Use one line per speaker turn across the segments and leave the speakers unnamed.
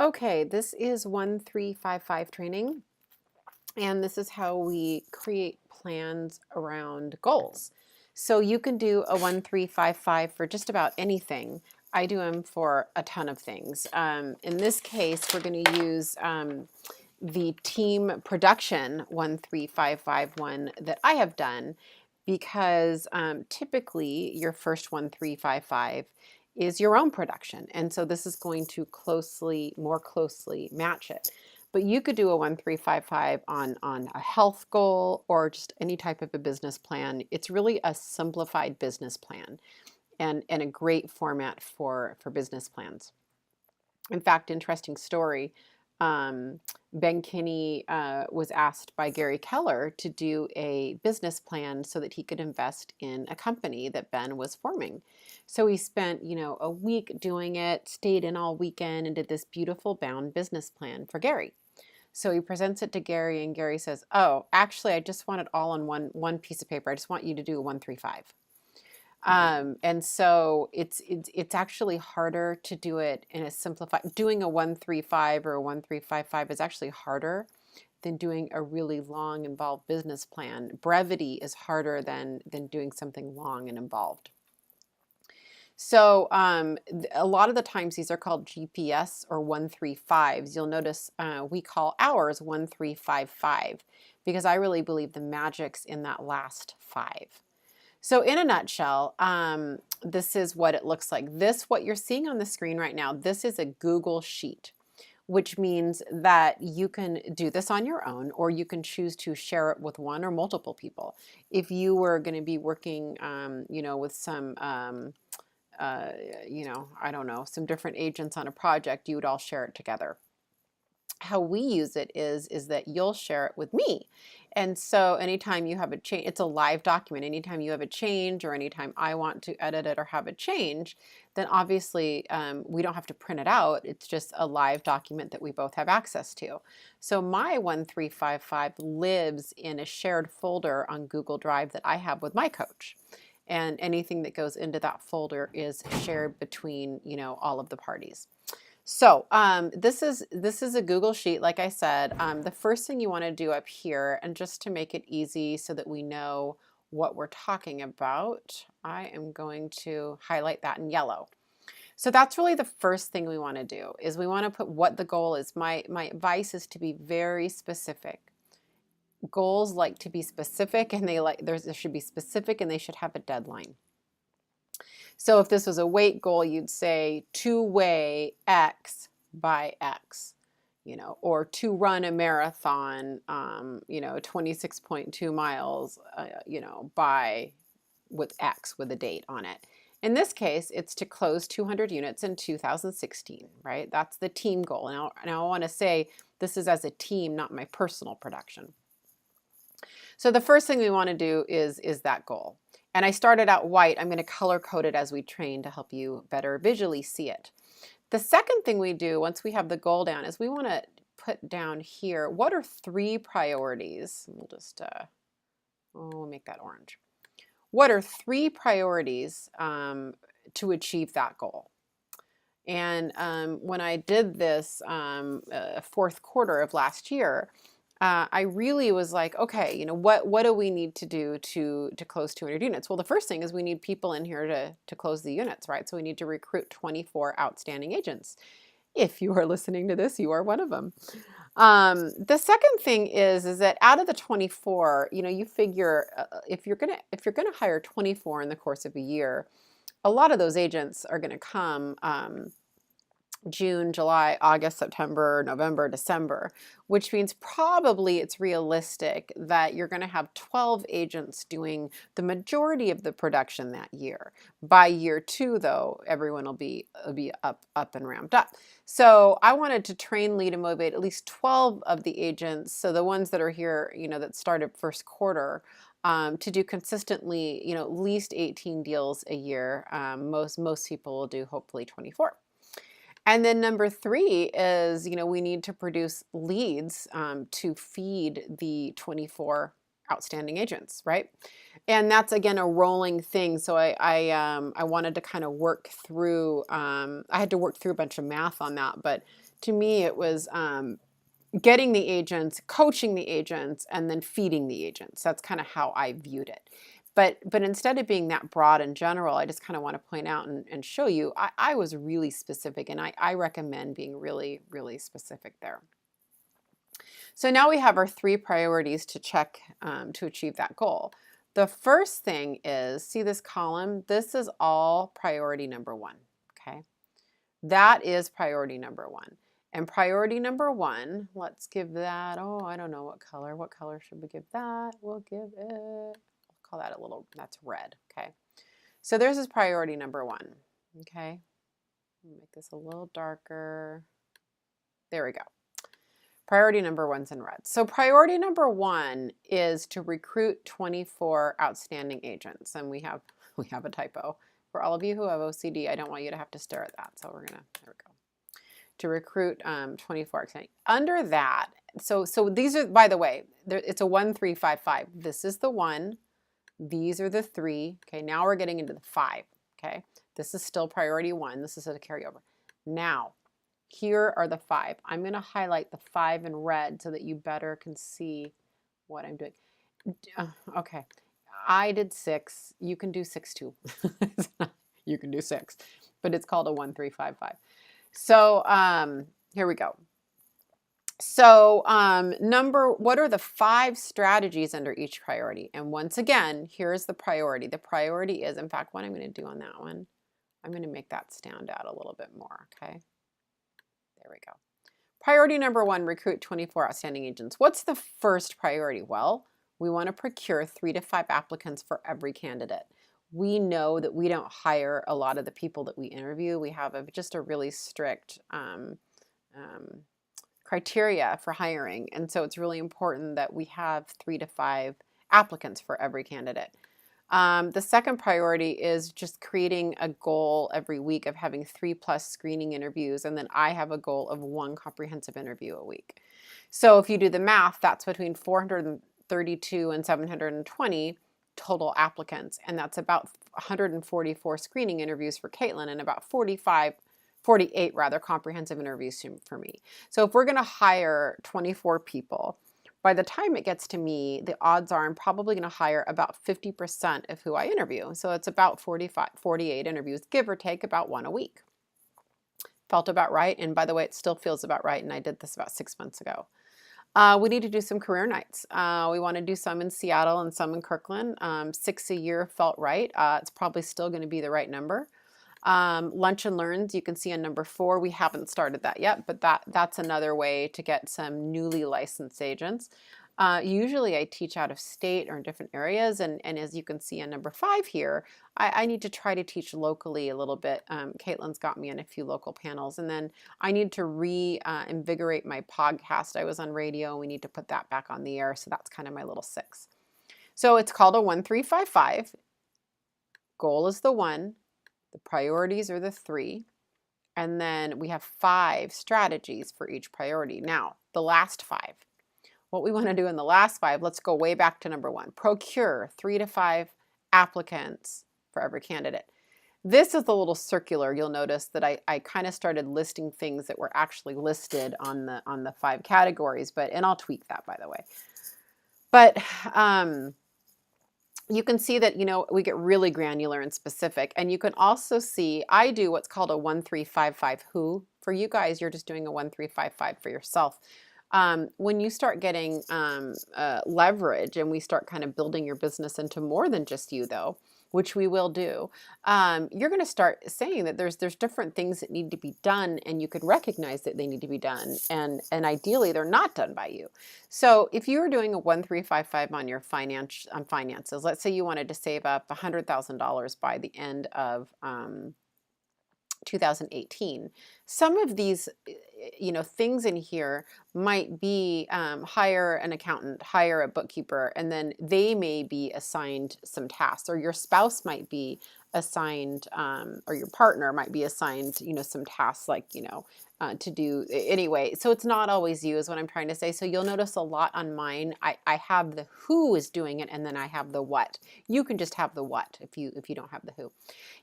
Okay, this is 1355 training, and this is how we create plans around goals. So you can do a 1355 for just about anything. I do them for a ton of things. In this case, we're going to use the team production 13551 one that I have done because typically your first 1355 is your own production. And so this is going to more closely match it. But you could do a 1355 on a health goal or just any type of a business plan. It's really a simplified business plan and a great format for business plans. In fact, interesting story. Ben Kinney was asked by Gary Keller to do a business plan so that he could invest in a company that Ben was forming. So he spent, a week doing it, stayed in all weekend, and did this beautiful bound business plan for Gary. So he presents it to Gary, and Gary says, "Oh, actually, I just want it all on one piece of paper. I just want you to do a 135." And so it's actually harder to do it in a simplified. Doing a 135 or a 1355 is actually harder than doing a really long, involved business plan. Brevity is harder than doing something long and involved. So a lot of the times these are called GPS or 135s. You'll notice we call ours 1355 because I really believe the magic's in that last five. So in a nutshell, this is what it looks like. What you're seeing on the screen right now, this is a Google Sheet, which means that you can do this on your own, or you can choose to share it with one or multiple people. If you were going to be working, with some, I don't know, some different agents on a project, you would all share it together. How we use it is that you'll share it with me. And so anytime you have a change, it's a live document. Anytime you have a change or anytime I want to edit it or have a change, then obviously we don't have to print it out. It's just a live document that we both have access to. So my 1355 lives in a shared folder on Google Drive that I have with my coach. And anything that goes into that folder is shared between, all of the parties. So this is a Google Sheet, like I said. The first thing you want to do up here, and just to make it easy so that we know what we're talking about, I am going to highlight that in yellow. So that's really the first thing we want to do, is we want to put what the goal is. My advice is to be very specific. Goals like to be specific, and there should be specific, and they should have a deadline. So if this was a weight goal, you'd say to weigh X by X, or to run a marathon, 26.2 miles, by with X with a date on it. In this case, it's to close 200 units in 2016, right? That's the team goal. Now I want to say this is as a team, not my personal production. So the first thing we want to do is that goal. And I started out white. I'm going to color code it as we train to help you better visually see it. The second thing we do once we have the goal down is we want to put down here, what are 3 priorities? We'll just, we'll make that orange. What are 3 priorities to achieve that goal? And when I did this fourth quarter of last year, I really was like, okay, what do we need to do to close 200 units? Well, the first thing is we need people in here to close the units, right? So we need to recruit 24 outstanding agents. If you are listening to this, you are one of them. The second thing is that out of the 24, you figure if you're gonna hire 24 in the course of a year, a lot of those agents are gonna come June, July, August, September, November, December, which means probably it's realistic that you're going to have 12 agents doing the majority of the production that year. By year 2, though, everyone will be up and ramped up. So I wanted to train, lead, and motivate at least 12 of the agents, so the ones that are here, that started first quarter, to do consistently, at least 18 deals a year. Most people will do hopefully 24. And then number 3 is, we need to produce leads to feed the 24 outstanding agents, right? And that's, again, a rolling thing. So I wanted to kind of work through, I had to work through a bunch of math on that, but to me, it was getting the agents, coaching the agents, and then feeding the agents. That's kind of how I viewed it. But instead of being that broad and general, I just kind of want to point out and show you, I was really specific, and I recommend being really, really specific there. So now we have our 3 priorities to check to achieve that goal. The first thing is, see this column? This is all priority number 1, okay? That is priority number 1. And priority number 1, let's give that, oh, I don't know what color. What color should we give that? We'll give it, we'll call that a little, that's red, okay? So there's this priority number 1, okay? Make this a little darker. There we go. Priority number 1's in red. So priority number 1 is to recruit 24 outstanding agents. And we have a typo. For all of you who have OCD, I don't want you to have to stare at that. So we're gonna, there we go. To recruit 24 outstanding. Under that, so these are, by the way, it's a 1, 3, 5, 5. This is the 1. These are the 3. Okay, now we're getting into the 5. Okay, this is still priority 1. This is a carryover. Now, here are the 5. I'm going to highlight the 5 in red so that you better can see what I'm doing. Okay, I did 6. You can do 6 too. You can do 6, but it's called a 1, 3, 5, 5. So here we go. So what are the 5 strategies under each priority? And once again, here's the priority. The priority is, in fact, what I'm going to do on that one, I'm going to make that stand out a little bit more, okay? There we go. Priority number 1, recruit 24 outstanding agents. What's the first priority? Well, we want to procure 3 to 5 applicants for every candidate. We know that we don't hire a lot of the people that we interview. We have just a really strict criteria for hiring. And so it's really important that we have 3 to 5 applicants for every candidate. The second priority is just creating a goal every week of having 3+ screening interviews, and then I have a goal of 1 comprehensive interview a week. So if you do the math, that's between 432 and 720 total applicants, and that's about 144 screening interviews for Caitlin and about 48 rather comprehensive interviews for me. So if we're going to hire 24 people, by the time it gets to me, the odds are I'm probably going to hire about 50% of who I interview. So it's about 48 interviews, give or take about 1 a week. Felt about right. And by the way, it still feels about right. And I did this about 6 months ago. We need to do some career nights. We want to do some in Seattle and some in Kirkland. 6 a year felt right. It's probably still going to be the right number. Lunch and Learns, you can see on number 4, we haven't started that yet, but that's another way to get some newly licensed agents. Usually I teach out of state or in different areas, and as you can see on number 5 here, I need to try to teach locally a little bit. Caitlin's got me on a few local panels, and then I need to reinvigorate my podcast. I was on radio, we need to put that back on the air, so that's kind of my little 6. So it's called a 1, 3, 5, 5. Goal is the 1. The priorities are the 3, and then we have 5 strategies for each priority. Now, the last 5. What we want to do in the last 5, let's go way back to number 1. Procure 3 to 5 applicants for every candidate. This is the little circular. You'll notice that I kind of started listing things that were actually listed on the 5 categories, and I'll tweak that, by the way. But you can see that, we get really granular and specific. And you can also see, I do what's called a 1, 3, 5, 5 who. For you guys, you're just doing a 1, 3, 5, 5 for yourself. When you start getting leverage and we start kind of building your business into more than just you, though, which we will do, you're going to start saying that there's different things that need to be done, and you could recognize that they need to be done, and ideally they're not done by you. So if you were doing a 1, 3, 5, 5 on your finances, let's say you wanted to save up $100,000 by the end of 2018. Some of these, things in here might be hire an accountant, hire a bookkeeper, and then they may be assigned some tasks, or your spouse might be assigned, or your partner might be assigned, some tasks like, to do anyway. So it's not always you is what I'm trying to say. So you'll notice a lot on mine. I have the who is doing it, and then I have the what. You can just have the what if you don't have the who.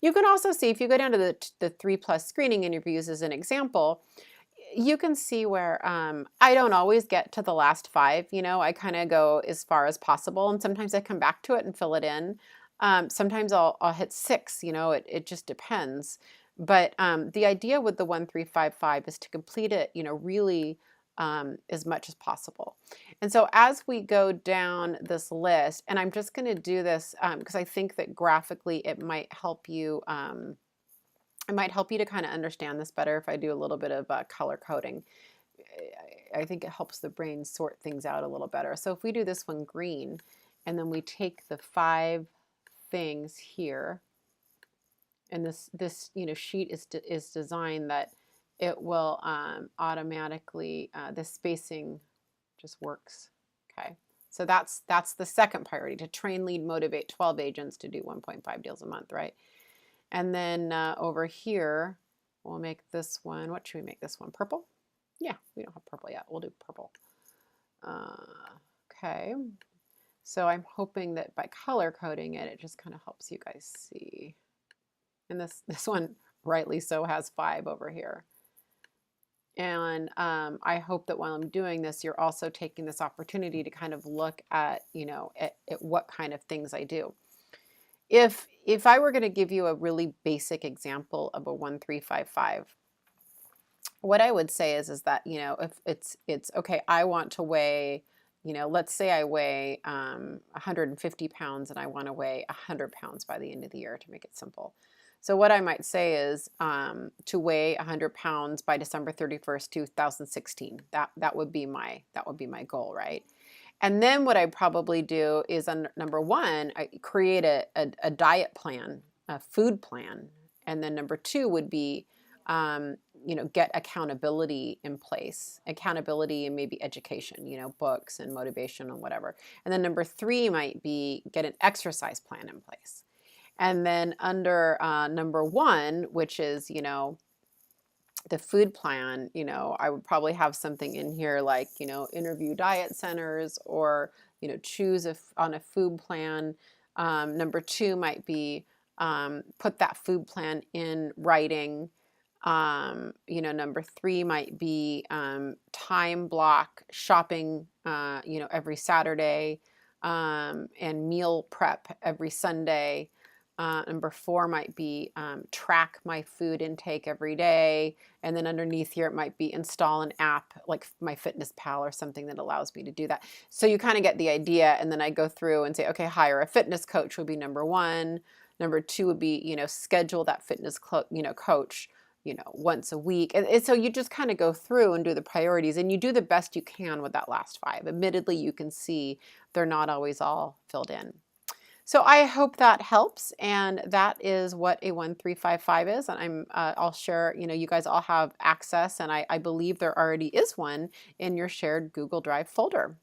You can also see, if you go down to the 3+ screening interviews as an example, you can see where I don't always get to the last 5, you know, I kind of go as far as possible, and sometimes I come back to it and fill it in. Sometimes I'll hit 6, you know, it just depends. But the idea with the 1355 is to complete it, you know, really as much as possible. And so as we go down this list, and I'm just going to do this because I think that graphically it might help you. It might help you to kind of understand this better if I do a little bit of color coding. I think it helps the brain sort things out a little better. So if we do this one green, and then we take the 5 things here, and this you know sheet is designed that it will automatically the spacing just works. Okay, so that's the second priority, to train, lead, motivate 12 agents to do 1.5 deals a month, right? And then over here, we'll make this one, what should we make this one? Purple? Yeah, we don't have purple yet. We'll do purple. Okay, so I'm hoping that by color coding it, it just kind of helps you guys see. And this one, rightly so, has 5 over here. And I hope that while I'm doing this, you're also taking this opportunity to kind of look at, you know, at what kind of things I do. If I were going to give you a really basic example of a 1355, what I would say is that, you know, if it's okay, I want to weigh, you know, let's say I weigh 150 pounds and I want to weigh 100 pounds by the end of the year, to make it simple. So what I might say is to weigh 100 pounds by December 31st, 2016. That would be my goal, right? And then what I probably do is on number 1, I create a diet plan, a food plan. And then number 2 would be, you know, get accountability in place, accountability and maybe education, you know, books and motivation and whatever. And then number 3 might be get an exercise plan in place. And then under number 1, which is, you know, the food plan, you know, I would probably have something in here like, you know, interview diet centers, or, you know, choose on a food plan. Number 2 might be put that food plan in writing. You know, number 3 might be time block shopping, you know, every Saturday, and meal prep every Sunday. Number 4 might be track my food intake every day. And then underneath here, it might be install an app like MyFitnessPal or something that allows me to do that. So you kind of get the idea. And then I go through and say, okay, hire a fitness coach would be number 1. Number 2 would be, you know, schedule that fitness coach, you know, once a week. And so you just kind of go through and do the priorities, and you do the best you can with that last 5. Admittedly, you can see they're not always all filled in. So I hope that helps, and that is what a 1355 is. And I'll share, you know, you guys all have access, and I believe there already is one in your shared Google Drive folder.